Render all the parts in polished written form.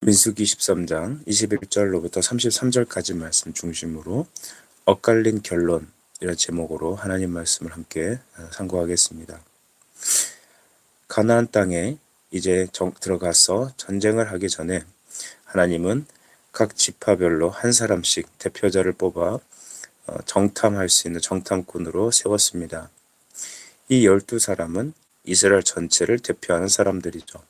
민수기 13장 21절로부터 33절까지 말씀 중심으로 엇갈린 결론 이런 제목으로 하나님 말씀을 함께 상고하겠습니다. 가나안 땅에 이제 들어가서 전쟁을 하기 전에 하나님은 각 지파별로 한 사람씩 대표자를 뽑아 정탐할 수 있는 정탐꾼으로 세웠습니다. 이 12사람은 이스라엘 전체를 대표하는 사람들이죠.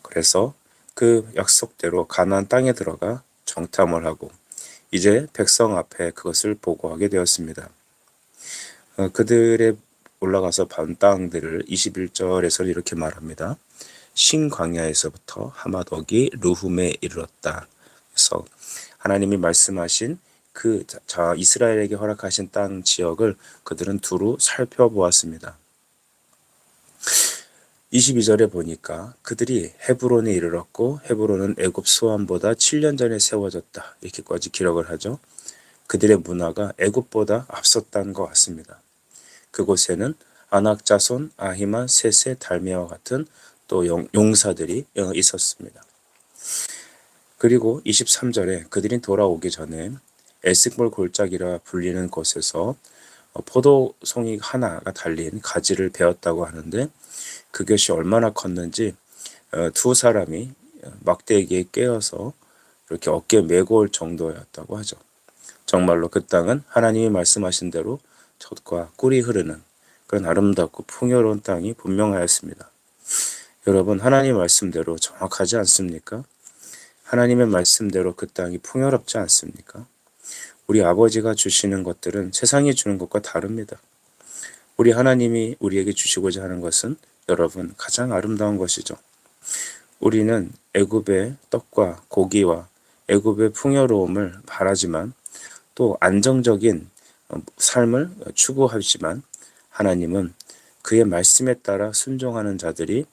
그래서 그 약속대로 가나안 땅에 들어가 정탐을 하고 이제 백성 앞에 그것을 보고하게 되었습니다. 그들의 올라가서 반 땅들을 21절에서 이렇게 말합니다. 신광야에서부터 하마덕이 루훔에 이르렀다. 그래서 하나님이 말씀하신 그 이스라엘에게 허락하신 땅 지역을 그들은 두루 살펴보았습니다. 22절에 보니까 그들이 헤브론에 이르렀고 헤브론은 애굽 수원보다 7년 전에 세워졌다. 이렇게까지 기록을 하죠. 그들의 문화가 애굽보다 앞섰다는 것 같습니다. 그곳에는 아낙 자손, 아히만, 셋세, 달메와 같은 또 용사들이 있었습니다. 그리고 23절에 그들이 돌아오기 전에 에스골 골짜기라 불리는 곳에서 포도송이 하나가 달린 가지를 베었다고 하는데 그것이 얼마나 컸는지 두 사람이 막대기에 깨어서 이렇게 어깨에 메고 올 정도였다고 하죠. 정말로 그 땅은 하나님이 말씀하신 대로 젖과 꿀이 흐르는 그런 아름답고 풍요로운 땅이 분명하였습니다. 여러분, 하나님 말씀대로 정확하지 않습니까? 하나님의 말씀대로 그 땅이 풍요롭지 않습니까? 우리 아버지가 주시는 것들은 세상이 주는 것과 다릅니다. 우리 하나님이 우리에게 주시고자 하는 것은 여러분 가장 아름다운 것이죠. 우리는 애굽의 떡과 고기와 애굽의 풍요로움을 바라지만 또 안정적인 삶을 추구하지만 하나님은 그의 말씀에 따라 순종하는 자들이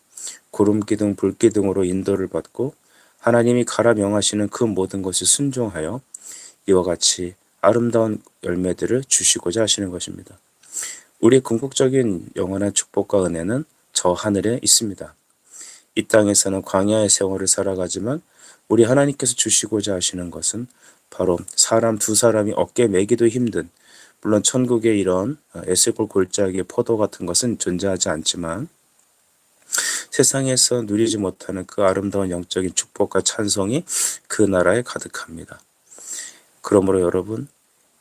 구름기둥 불기둥으로 인도를 받고 하나님이 가라 명하시는 그 모든 것을 순종하여 이와 같이 아름다운 열매들을 주시고자 하시는 것입니다. 우리의 궁극적인 영원한 축복과 은혜는 저 하늘에 있습니다. 이 땅에서는 광야의 생활을 살아가지만 우리 하나님께서 주시고자 하시는 것은 바로 사람 두 사람이 어깨 매기도 힘든, 물론 천국에 이런 에스골 골짜기의 포도 같은 것은 존재하지 않지만 세상에서 누리지 못하는 그 아름다운 영적인 축복과 찬송이 그 나라에 가득합니다. 그러므로 여러분,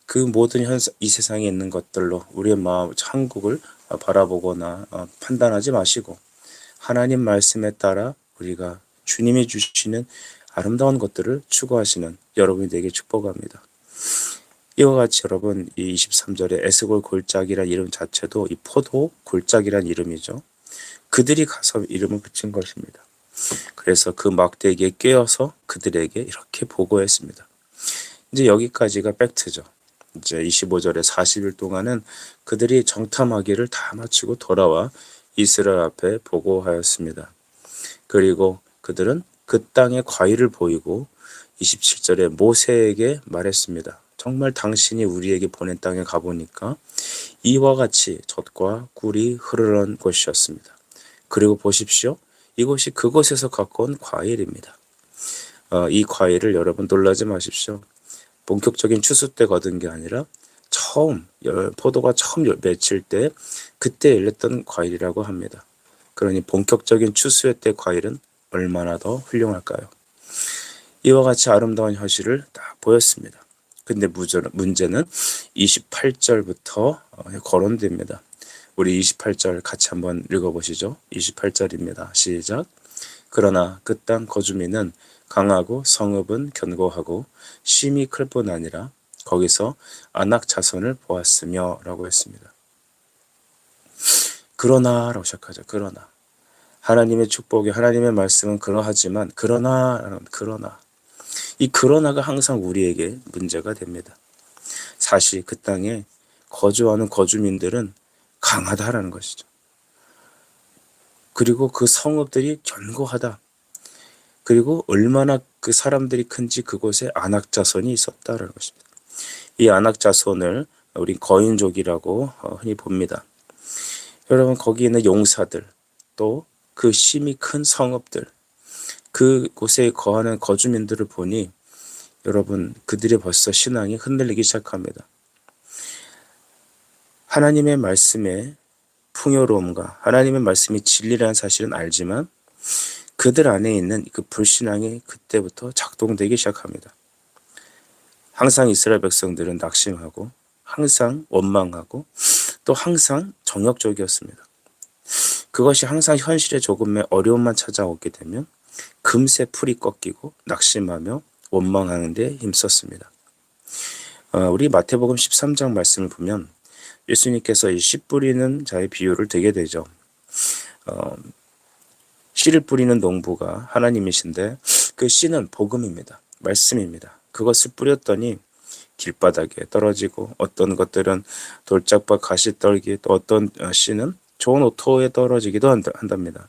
그 모든 이 세상에 있는 것들로 우리의 마음, 한국을 바라보거나 판단하지 마시고 하나님 말씀에 따라 우리가 주님이 주시는 아름다운 것들을 추구하시는 여러분이 되게 축복합니다. 이와 같이 여러분, 이 23절에 에스골 골짜기란 이름 자체도 이 포도 골짜기란 이름이죠. 그들이 가서 이름을 붙인 것입니다. 그래서 그 막대기에 꿰어서 그들에게 이렇게 보고했습니다. 이제 여기까지가 팩트죠. 이제 25절에 40일 동안은 그들이 정탐하기를 다 마치고 돌아와 이스라엘 앞에 보고하였습니다. 그리고 그들은 그 땅의 과일을 보이고 27절에 모세에게 말했습니다. 정말 당신이 우리에게 보낸 땅에 가보니까 이와 같이 젖과 꿀이 흐르는 곳이었습니다. 그리고 보십시오. 이곳이 그곳에서 갖고 온 과일입니다. 이 과일을 여러분 놀라지 마십시오. 본격적인 추수 때 거둔 게 아니라 포도가 처음 맺힐 때 그때 열렸던 과일이라고 합니다. 그러니 본격적인 추수의 때 과일은 얼마나 더 훌륭할까요? 이와 같이 아름다운 현실을 다 보였습니다. 근데 문제는 28절부터 거론됩니다. 우리 28절 같이 한번 읽어보시죠. 28절입니다. 시작. 그러나 그 땅 거주민은 강하고 성읍은 견고하고 심이 클 뿐 아니라 거기서 아낙 자손을 보았으며 라고 했습니다. 그러나 라고 시작하죠. 그러나 하나님의 축복이 하나님의 말씀은 그러하지만 그러나 이 그러나가 항상 우리에게 문제가 됩니다. 사실 그 땅에 거주하는 거주민들은 강하다라는 것이죠. 그리고 그 성읍들이 견고하다. 그리고 얼마나 그 사람들이 큰지 그곳에 아낙 자손이 있었다라는 것입니다. 이 아낙 자손을 우리 거인족이라고 흔히 봅니다. 여러분, 거기 있는 용사들, 또 그 심이 큰 성읍들, 그곳에 거하는 거주민들을 보니 여러분 그들의 벌써 신앙이 흔들리기 시작합니다. 하나님의 말씀의 풍요로움과 하나님의 말씀이 진리라는 사실은 알지만 그들 안에 있는 그 불신앙이 그때부터 작동되기 시작합니다. 항상 이스라엘 백성들은 낙심하고 항상 원망하고 또 항상 정욕적이었습니다. 그것이 항상 현실에 조금의 어려움만 찾아오게 되면 금세 풀이 꺾이고 낙심하며 원망하는 데 힘썼습니다. 우리 마태복음 13장 말씀을 보면 예수님께서 이 씨 뿌리는 자의 비유를 되게 되죠. 씨를 뿌리는 농부가 하나님이신데 그 씨는 복음입니다. 말씀입니다. 그것을 뿌렸더니 길바닥에 떨어지고 어떤 것들은 돌짝밭 가시떨기 또 어떤 씨는 좋은 옥토에 떨어지기도 한답니다.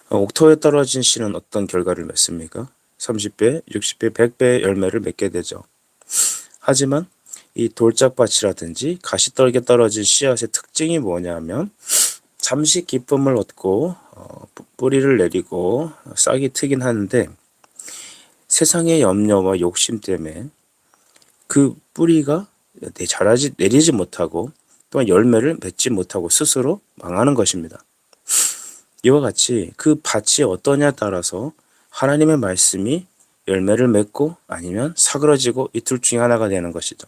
옥토에 떨어진 씨는 어떤 결과를 맺습니까? 30배, 60배, 100배의 열매를 맺게 되죠. 하지만 이 돌짝밭이라든지 가시떨기에 떨어진 씨앗의 특징이 뭐냐면 잠시 기쁨을 얻고 뿌리를 내리고 싹이 트긴 하는데 세상의 염려와 욕심 때문에 그 뿌리가 내리지 못하고 또한 열매를 맺지 못하고 스스로 망하는 것입니다. 이와 같이 그 밭이 어떠냐에 따라서 하나님의 말씀이 열매를 맺고 아니면 사그러지고 이 둘 중에 하나가 되는 것이죠.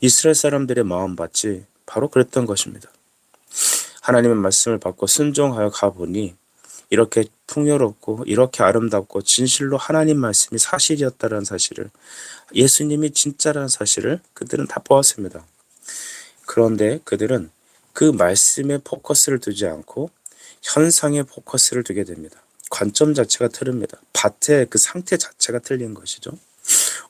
이스라엘 사람들의 마음밭이 바로 그랬던 것입니다. 하나님의 말씀을 받고 순종하여 가보니 이렇게 풍요롭고 이렇게 아름답고 진실로 하나님 말씀이 사실이었다는 사실을, 예수님이 진짜라는 사실을 그들은 다 보았습니다. 그런데 그들은 그 말씀에 포커스를 두지 않고 현상에 포커스를 두게 됩니다. 관점 자체가 틀립니다. 밭의 그 상태 자체가 틀린 것이죠.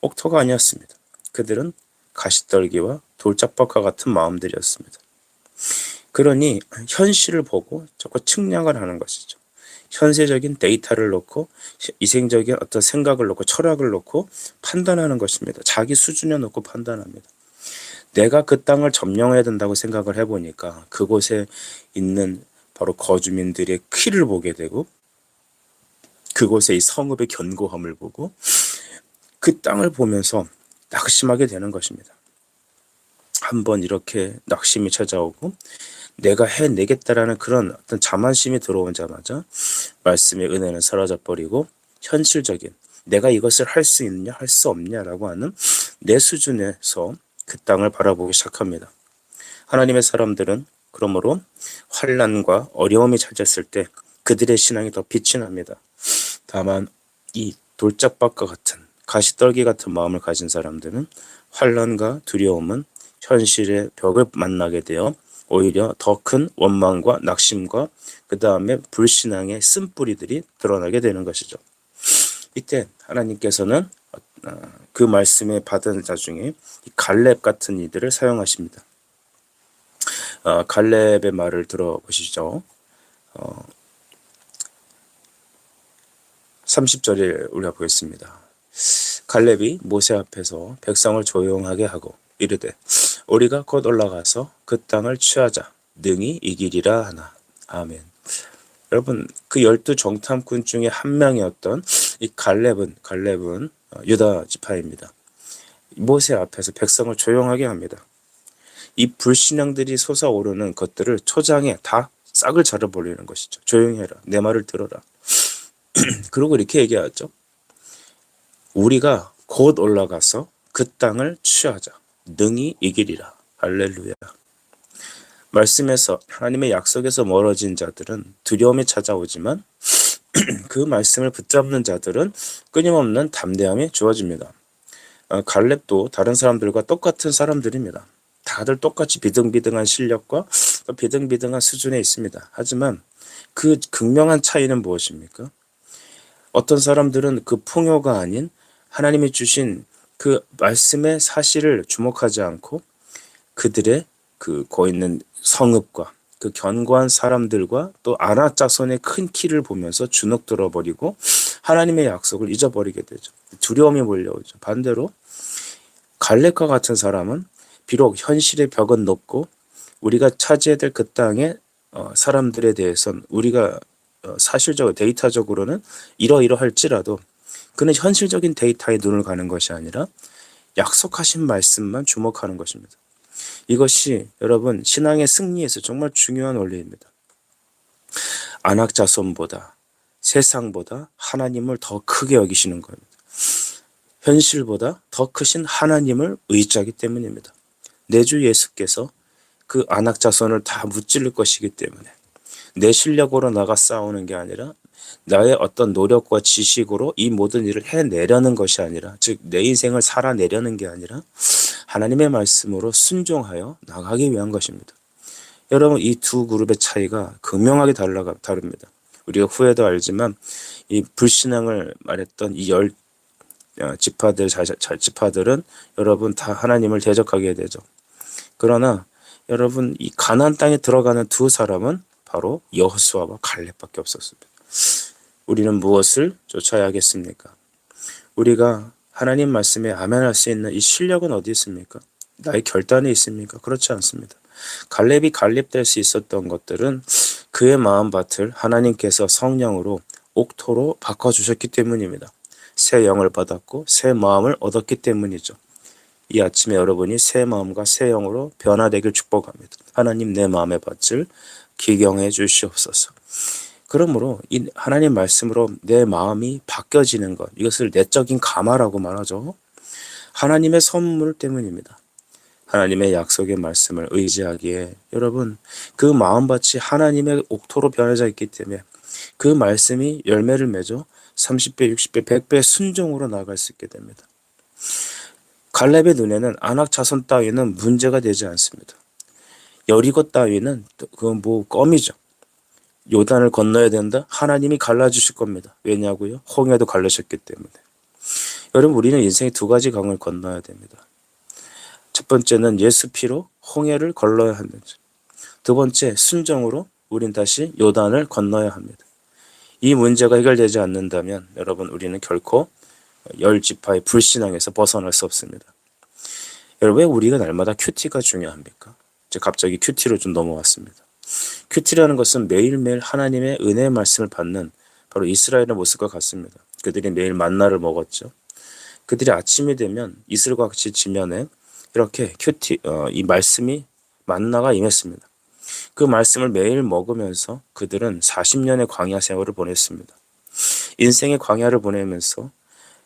옥토가 아니었습니다. 그들은 가시떨기와 돌짝밭과 같은 마음들이었습니다. 그러니 현실을 보고 자꾸 측량을 하는 것이죠. 현세적인 데이터를 놓고 이생적인 어떤 생각을 놓고 철학을 놓고 판단하는 것입니다. 자기 수준에 놓고 판단합니다. 내가 그 땅을 점령해야 된다고 생각을 해보니까 그곳에 있는 바로 거주민들의 키를 보게 되고 그곳의 이 성읍의 견고함을 보고 그 땅을 보면서 낙심하게 되는 것입니다. 한번 이렇게 낙심이 찾아오고 내가 해내겠다라는 그런 어떤 자만심이 들어오자마자 말씀의 은혜는 사라져버리고 현실적인 내가 이것을 할 수 있느냐 할 수 없냐라고 하는 내 수준에서 그 땅을 바라보기 시작합니다. 하나님의 사람들은 그러므로 환난과 어려움이 찾았을 때 그들의 신앙이 더 빛이 납니다. 다만 이 돌짝밭과 같은 가시떨기 같은 마음을 가진 사람들은 환난과 두려움은 현실의 벽을 만나게 되어 오히려 더 큰 원망과 낙심과 그 다음에 불신앙의 쓴뿌리들이 드러나게 되는 것이죠. 이때 하나님께서는 그 말씀에 받은 자 중에 갈렙 같은 이들을 사용하십니다. 갈렙의 말을 들어보시죠. 30절에 우리가 보겠습니다. 갈렙이 모세 앞에서 백성을 조용하게 하고 이르되 우리가 곧 올라가서 그 땅을 취하자 능히 이기리라 하나. 아멘. 여러분 그 12 정탐꾼 중에 한 명이었던 이 갈렙은 유다 지파입니다. 모세 앞에서 백성을 조용하게 합니다. 이 불신앙들이 솟아오르는 것들을 초장에 다 싹을 잘라버리는 것이죠. 조용히 해라. 내 말을 들어라. 그리고 이렇게 얘기하죠. 우리가 곧 올라가서 그 땅을 취하자. 능히 이기리라. 할렐루야. 말씀에서 하나님의 약속에서 멀어진 자들은 두려움이 찾아오지만 그 말씀을 붙잡는 자들은 끊임없는 담대함이 주어집니다. 갈렙도 다른 사람들과 똑같은 사람들입니다. 다들 똑같이 비등비등한 실력과 비등비등한 수준에 있습니다. 하지만 그 극명한 차이는 무엇입니까? 어떤 사람들은 그 풍요가 아닌 하나님이 주신 그 말씀의 사실을 주목하지 않고 그들의 그 거기 있는 성읍과 그 견고한 사람들과 또 아낙자손의 큰 키를 보면서 주눅 들어버리고 하나님의 약속을 잊어버리게 되죠. 두려움이 몰려오죠. 반대로 갈렙과 같은 사람은 비록 현실의 벽은 높고 우리가 차지해야 될 그 땅의 사람들에 대해서는 우리가 사실적으로 데이터적으로는 이러이러할지라도 그는 현실적인 데이터에 눈을 가는 것이 아니라 약속하신 말씀만 주목하는 것입니다. 이것이 여러분 신앙의 승리에서 정말 중요한 원리입니다. 안악자손보다 세상보다 하나님을 더 크게 여기시는 겁니다. 현실보다 더 크신 하나님을 의지하기 때문입니다. 내 주 예수께서 그 안악자손을 다 무찌를 것이기 때문에 내 실력으로 나가 싸우는 게 아니라 나의 어떤 노력과 지식으로 이 모든 일을 해내려는 것이 아니라, 즉 내 인생을 살아내려는 게 아니라 하나님의 말씀으로 순종하여 나가기 위한 것입니다. 여러분, 이 두 그룹의 차이가 극명하게 다릅니다. 우리가 후에도 알지만 이 불신앙을 말했던 이 지파들은 여러분 다 하나님을 대적하게 되죠. 그러나 여러분 이 가나안 땅에 들어가는 두 사람은 바로 여호수아와 갈렙밖에 없었습니다. 우리는 무엇을 쫓아야 하겠습니까? 우리가 하나님 말씀에 아멘할 수 있는 이 실력은 어디 있습니까? 나의 결단에 있습니까? 그렇지 않습니다. 갈렙이 갈렙될 수 있었던 것들은 그의 마음밭을 하나님께서 성령으로 옥토로 바꿔주셨기 때문입니다. 새 영을 받았고 새 마음을 얻었기 때문이죠. 이 아침에 여러분이 새 마음과 새 영으로 변화되길 축복합니다. 하나님 내 마음의 밭을 기경해 주시옵소서. 그러므로 이 하나님 말씀으로 내 마음이 바뀌어지는 것, 이것을 내적인 감화라고 말하죠. 하나님의 선물 때문입니다. 하나님의 약속의 말씀을 의지하기에 여러분 그 마음밭이 하나님의 옥토로 변해져 있기 때문에 그 말씀이 열매를 맺어 30배, 60배, 100배 순종으로 나아갈 수 있게 됩니다. 갈렙의 눈에는 안악 자손 따위는 문제가 되지 않습니다. 여리고 따위는 그건 껌이죠. 요단을 건너야 된다? 하나님이 갈라주실 겁니다. 왜냐고요? 홍해도 갈라셨기 때문에. 여러분, 우리는 인생의 두 가지 강을 건너야 됩니다. 첫 번째는 예수 피로 홍해를 건너야 합니다. 두 번째, 순종으로 우린 다시 요단을 건너야 합니다. 이 문제가 해결되지 않는다면 여러분 우리는 결코 열 지파의 불신앙에서 벗어날 수 없습니다. 여러분, 왜 우리가 날마다 큐티가 중요합니까? 제가 갑자기 큐티로 좀 넘어왔습니다. 큐티라는 것은 매일매일 하나님의 은혜의 말씀을 받는 바로 이스라엘의 모습과 같습니다. 그들이 매일 만나를 먹었죠. 그들이 아침이 되면 이슬과 같이 지면에 이렇게 이 말씀이 만나가 임했습니다. 그 말씀을 매일 먹으면서 그들은 40년의 광야 생활을 보냈습니다. 인생의 광야를 보내면서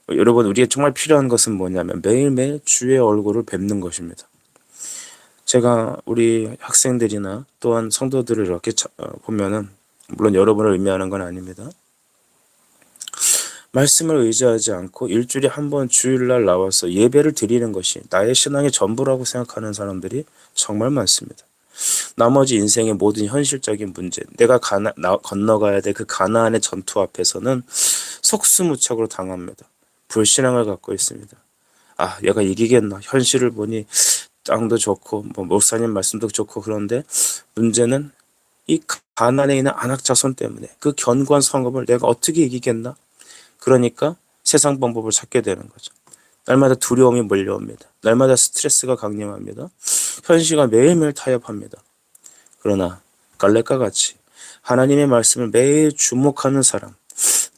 여러분 우리에게 정말 필요한 것은 뭐냐면 매일매일 주의 얼굴을 뵙는 것입니다. 제가 우리 학생들이나 또한 성도들을 이렇게 보면은 물론 여러분을 의미하는 건 아닙니다. 말씀을 의지하지 않고 일주일에 한 번 주일날 나와서 예배를 드리는 것이 나의 신앙의 전부라고 생각하는 사람들이 정말 많습니다. 나머지 인생의 모든 현실적인 문제, 내가 건너가야 될 그 가나안의 전투 앞에서는 속수무책으로 당합니다. 불신앙을 갖고 있습니다. 아, 얘가 이기겠나? 현실을 보니 땅도 좋고 목사님 말씀도 좋고 그런데 문제는 이 가나안에 있는 안악 자손 때문에 그 견고한 성읍을 내가 어떻게 이기겠나? 그러니까 세상 방법을 찾게 되는 거죠. 날마다 두려움이 몰려옵니다. 날마다 스트레스가 강림합니다. 현실과 매일매일 타협합니다. 그러나 갈렙과 같이 하나님의 말씀을 매일 주목하는 사람,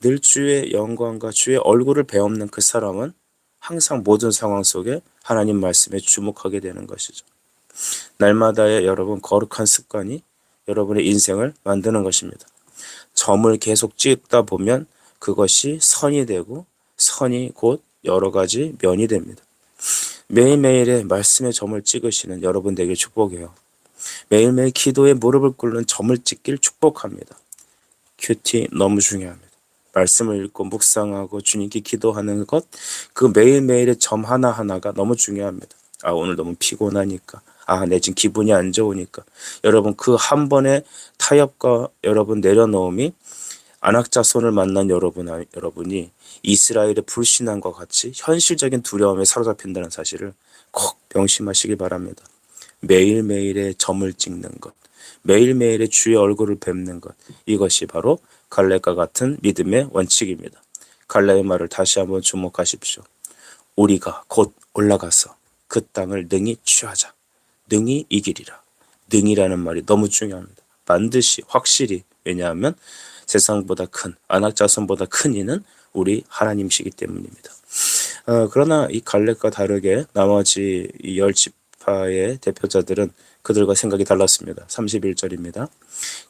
늘 주의 영광과 주의 얼굴을 배움는 그 사람은 항상 모든 상황 속에 하나님 말씀에 주목하게 되는 것이죠. 날마다의 여러분 거룩한 습관이 여러분의 인생을 만드는 것입니다. 점을 계속 찍다 보면 그것이 선이 되고 선이 곧 여러 가지 면이 됩니다. 매일매일의 말씀의 점을 찍으시는 여러분 되길 축복해요. 매일매일 기도에 무릎을 꿇는 점을 찍길 축복합니다. 큐티 너무 중요합니다. 말씀을 읽고 묵상하고 주님께 기도하는 것, 그 매일매일의 점 하나하나가 너무 중요합니다. 아, 오늘 너무 피곤하니까. 아, 내 지금 기분이 안 좋으니까. 여러분 그 한 번의 타협과 여러분 내려놓음이 안악자손을 만난 여러분이 이스라엘의 불신앙과 같이 현실적인 두려움에 사로잡힌다는 사실을 꼭 명심하시기 바랍니다. 매일매일의 점을 찍는 것, 매일매일의 주의 얼굴을 뵙는 것, 이것이 바로 갈렙과 같은 믿음의 원칙입니다. 갈렙의 말을 다시 한번 주목하십시오. 우리가 곧 올라가서 그 땅을 능히 취하자. 능히 이기리라. 능이라는 말이 너무 중요합니다. 반드시, 확실히. 왜냐하면 세상보다 큰, 안악자손보다 큰 이는 우리 하나님이시기 때문입니다. 그러나 이 갈렙과 다르게 나머지 이 10지파의 대표자들은 그들과 생각이 달랐습니다. 31절입니다.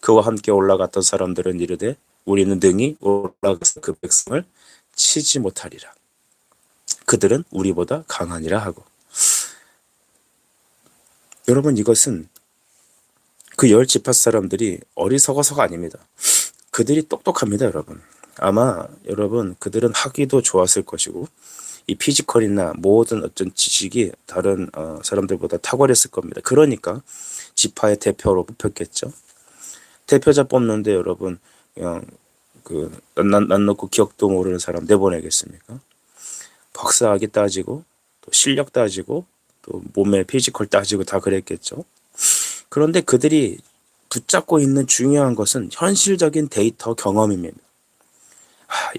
그와 함께 올라갔던 사람들은 이르되 우리는 능히 올라가서 그 백성을 치지 못하리라. 그들은 우리보다 강하니라 하고. 여러분, 이것은 그 10지파 사람들이 어리석어서가 아닙니다. 그들이 똑똑합니다, 여러분. 아마 여러분 그들은 하기도 좋았을 것이고 이 피지컬이나 모든 어떤 지식이 다른 사람들보다 탁월했을 겁니다. 그러니까 지파의 대표로 뽑혔겠죠. 대표자 뽑는데 여러분 그냥 난 놓고 기억도 모르는 사람 내보내겠습니까? 박사학위 따지고 또 실력 따지고 또 몸의 피지컬 따지고 다 그랬겠죠. 그런데 그들이 붙잡고 있는 중요한 것은 현실적인 데이터 경험입니다.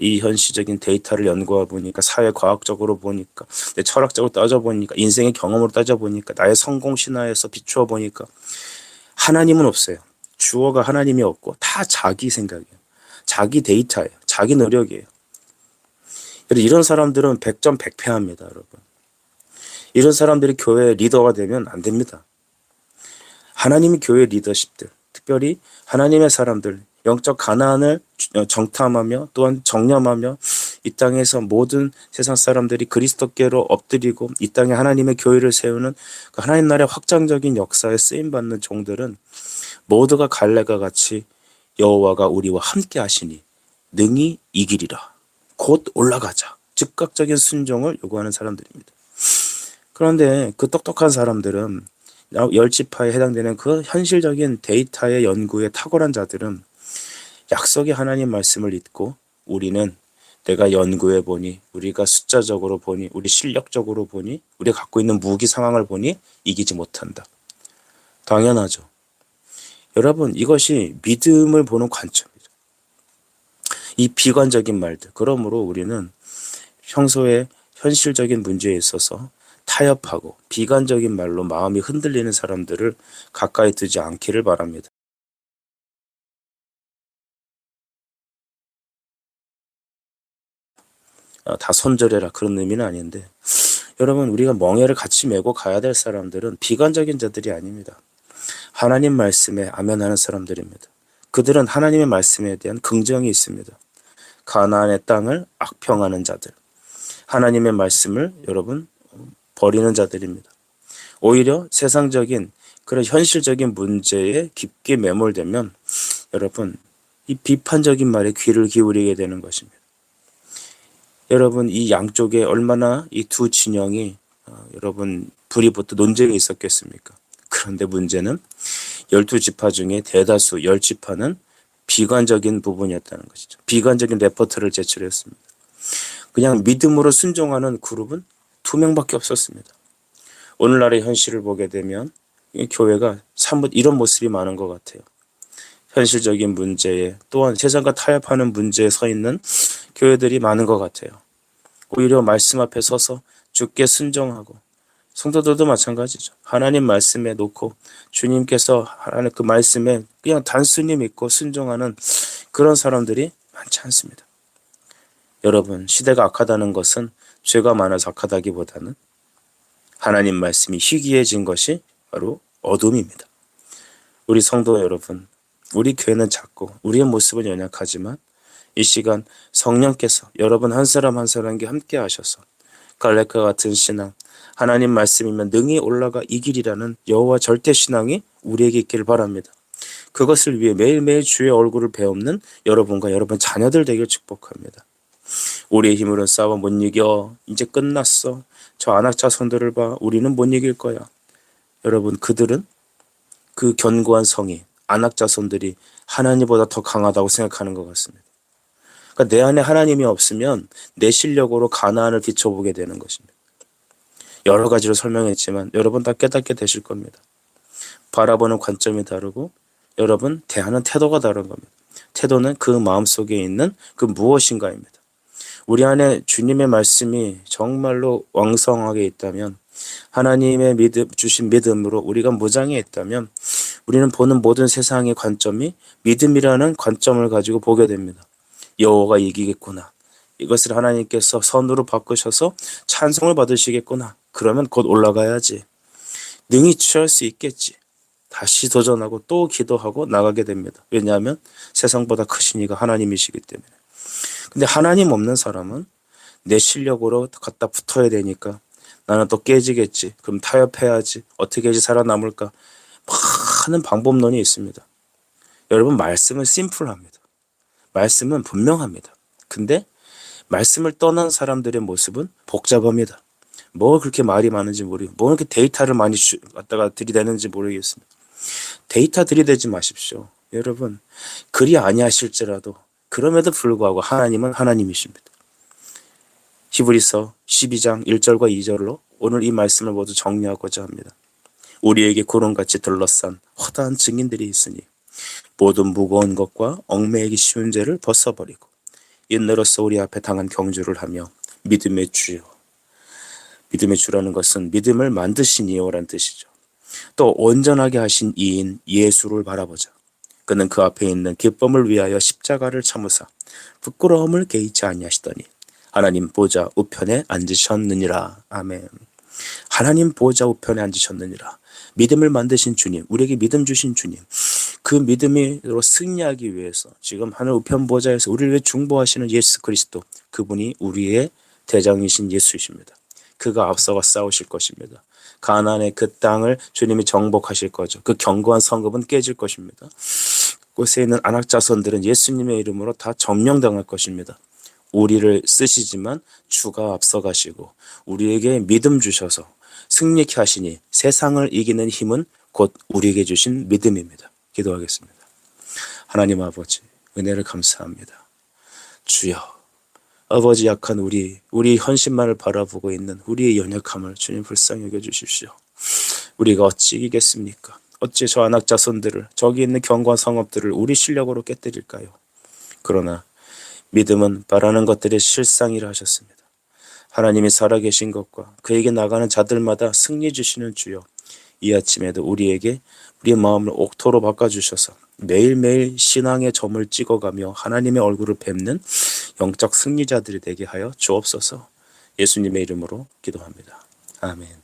이 현실적인 데이터를 연구해 보니까, 사회과학적으로 보니까, 내 철학적으로 따져보니까, 인생의 경험으로 따져보니까, 나의 성공 신화에서 비추어 보니까 하나님은 없어요. 주어가 하나님이 없고 다 자기 생각이에요. 자기 데이터예요. 자기 노력이에요. 이런 사람들은 100점 100패합니다, 여러분. 이런 사람들이 교회 리더가 되면 안 됩니다. 하나님이 교회 리더십들, 특별히 하나님의 사람들, 영적 가난을 정탐하며 또한 정념하며 이 땅에서 모든 세상 사람들이 그리스도께로 엎드리고 이 땅에 하나님의 교회를 세우는 그 하나님 나라의 확장적인 역사에 쓰임받는 종들은 모두가 갈렙과 같이 여호와가 우리와 함께 하시니 능히 이기리라. 곧 올라가자. 즉각적인 순종을 요구하는 사람들입니다. 그런데 그 똑똑한 사람들은 10지파에 해당되는 그 현실적인 데이터의 연구에 탁월한 자들은 약속의 하나님 말씀을 잊고 우리는 내가 연구해 보니, 우리가 숫자적으로 보니, 우리 실력적으로 보니, 우리가 갖고 있는 무기 상황을 보니 이기지 못한다. 당연하죠. 여러분, 이것이 믿음을 보는 관점이죠. 이 비관적인 말들. 그러므로 우리는 평소에 현실적인 문제에 있어서 타협하고 비관적인 말로 마음이 흔들리는 사람들을 가까이 두지 않기를 바랍니다. 다 손절해라 그런 의미는 아닌데, 여러분 우리가 멍에를 같이 메고 가야 될 사람들은 비관적인 자들이 아닙니다. 하나님 말씀에 아멘하는 사람들입니다. 그들은 하나님의 말씀에 대한 긍정이 있습니다. 가나안의 땅을 악평하는 자들, 하나님의 말씀을 여러분 버리는 자들입니다. 오히려 세상적인 그런 현실적인 문제에 깊게 매몰되면 여러분 이 비판적인 말에 귀를 기울이게 되는 것입니다. 여러분 이 양쪽에 얼마나 이 두 진영이 여러분 불이 붙어 논쟁이 있었겠습니까? 그런데 문제는 12지파 중에 대다수 10지파는 비관적인 부분이었다는 것이죠. 비관적인 레포트를 제출했습니다. 그냥 믿음으로 순종하는 그룹은 2명밖에 없었습니다. 오늘날의 현실을 보게 되면 교회가 사뭇 이런 모습이 많은 것 같아요. 현실적인 문제에 또한 세상과 타협하는 문제에 서 있는 교회들이 많은 것 같아요. 오히려 말씀 앞에 서서 주께 순종하고, 성도들도 마찬가지죠. 하나님 말씀에 놓고 주님께서 하나님 그 말씀에 그냥 단순히 믿고 순종하는 그런 사람들이 많지 않습니다. 여러분, 시대가 악하다는 것은 죄가 많아서 악하다기보다는 하나님 말씀이 희귀해진 것이 바로 어둠입니다. 우리 성도 여러분, 우리 교회는 작고 우리의 모습은 연약하지만 이 시간 성령께서 여러분 한 사람 한 사람에게 함께 하셔서 갈렙과 같은 신앙, 하나님 말씀이면 능히 올라가 이기리라는 여호와 절대 신앙이 우리에게 있기를 바랍니다. 그것을 위해 매일매일 주의 얼굴을 배우는 여러분과 여러분 자녀들 되길 축복합니다. 우리의 힘으로는 싸워 못 이겨. 이제 끝났어. 저 안악자손들을 봐. 우리는 못 이길 거야. 여러분, 그들은 그 견고한 성이, 안악자손들이 하나님보다 더 강하다고 생각하는 것 같습니다. 그러니까 내 안에 하나님이 없으면 내 실력으로 가나안을 비춰보게 되는 것입니다. 여러 가지로 설명했지만 여러분 다 깨닫게 되실 겁니다. 바라보는 관점이 다르고 여러분 대하는 태도가 다른 겁니다. 태도는 그 마음속에 있는 그 무엇인가입니다. 우리 안에 주님의 말씀이 정말로 왕성하게 있다면 하나님의 주신 믿음으로 우리가 무장해 있다면 우리는 보는 모든 세상의 관점이 믿음이라는 관점을 가지고 보게 됩니다. 여호와가 이기겠구나. 이것을 하나님께서 선으로 바꾸셔서 찬송을 받으시겠구나. 그러면 곧 올라가야지. 능히 취할 수 있겠지. 다시 도전하고 또 기도하고 나가게 됩니다. 왜냐하면 세상보다 크신 이가 하나님이시기 때문에. 근데 하나님 없는 사람은 내 실력으로 갖다 붙어야 되니까 나는 또 깨지겠지. 그럼 타협해야지. 어떻게 해야지 살아남을까? 많은 방법론이 있습니다. 여러분, 말씀은 심플합니다. 말씀은 분명합니다. 근데 말씀을 떠난 사람들의 모습은 복잡합니다. 뭐 그렇게 말이 많은지 모르겠고, 뭐 이렇게 데이터를 많이 갖다가 들이대는지 모르겠습니다. 데이터 들이대지 마십시오. 여러분, 그리 아니하실지라도 그럼에도 불구하고 하나님은 하나님이십니다. 히브리서 12장 1절과 2절로 오늘 이 말씀을 모두 정리하고자 합니다. 우리에게 구름같이 둘러싼 허다한 증인들이 있으니 모든 무거운 것과 얽매이기 쉬운 죄를 벗어버리고 인내로서 우리 앞에 당한 경주를 하며 믿음의 주여. 믿음의 주라는 것은 믿음을 만드신 이요라는 뜻이죠. 또 온전하게 하신 이인 예수를 바라보자. 그는 그 앞에 있는 기쁨을 위하여 십자가를 참으사 부끄러움을 개의치 아니하시더니 하나님 보좌 우편에 앉으셨느니라. 아멘. 하나님 보좌 우편에 앉으셨느니라. 믿음을 만드신 주님, 우리에게 믿음 주신 주님, 그 믿음으로 승리하기 위해서 지금 하늘 우편 보좌에서 우리를 위해 중보하시는 예수 그리스도, 그분이 우리의 대장이신 예수이십니다. 그가 앞서가 싸우실 것입니다. 가나안의 그 땅을 주님이 정복하실 거죠. 그 견고한 성읍은 깨질 것입니다. 그곳에 있는 안악 자손들은 예수님의 이름으로 다 점령당할 것입니다. 우리를 쓰시지만 주가 앞서가시고 우리에게 믿음 주셔서 승리케 하시니 세상을 이기는 힘은 곧 우리에게 주신 믿음입니다. 기도하겠습니다. 하나님 아버지, 은혜를 감사합니다. 주여, 아버지, 약한 우리 현실만을 바라보고 있는 우리의 연약함을 주님 불쌍히 여겨주십시오. 우리가 어찌 이기겠습니까? 어찌 저 안악 자손들을, 저기 있는 견고한 성읍들을 우리 실력으로 깨뜨릴까요? 그러나 믿음은 바라는 것들의 실상이라 하셨습니다. 하나님이 살아계신 것과 그에게 나가는 자들마다 승리 주시는 주여, 이 아침에도 우리에게 우리의 마음을 옥토로 바꿔주셔서 매일매일 신앙의 점을 찍어가며 하나님의 얼굴을 뵙는 영적 승리자들이 되게 하여 주옵소서. 예수님의 이름으로 기도합니다. 아멘.